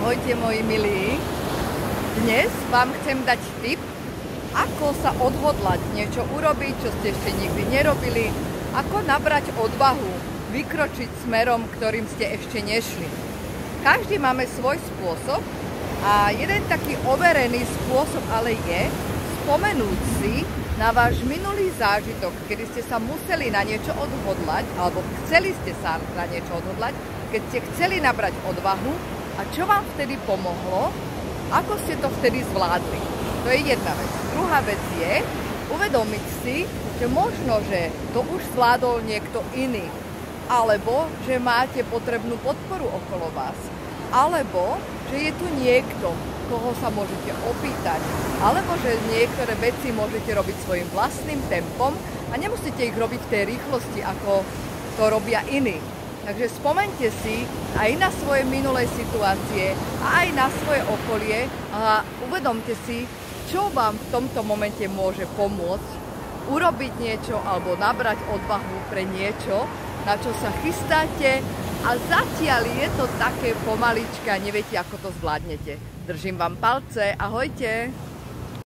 Ahojte moji milí. Dnes vám chcem dať tip, ako sa odhodlať niečo urobiť, čo ste ešte nikdy nerobili, ako nabrať odvahu, vykročiť smerom, ktorým ste ešte nešli. Každý máme svoj spôsob a jeden taký overený spôsob ale je spomenúť si na váš minulý zážitok, kedy ste sa museli na niečo odhodlať, alebo chceli ste sa na niečo odhodlať, keď ste chceli nabrať odvahu a čo vám vtedy pomohlo, ako ste to vtedy zvládli. To je jedna vec. Druhá vec je uvedomiť si, že možno, že to už zvládol niekto iný, alebo že máte potrebnú podporu okolo vás, alebo že je tu niekto, koho sa môžete opýtať, alebo že niektoré veci môžete robiť svojim vlastným tempom a nemusíte ich robiť v tej rýchlosti, ako to robia iní. Takže spomeňte si aj na svoje minulé situácie a aj na svoje okolie a uvedomte si, čo vám v tomto momente môže pomôcť urobiť niečo alebo nabrať odvahu pre niečo, na čo sa chystáte a zatiaľ je to také pomalička, neviete, ako to zvládnete. Držím vám palce, ahojte!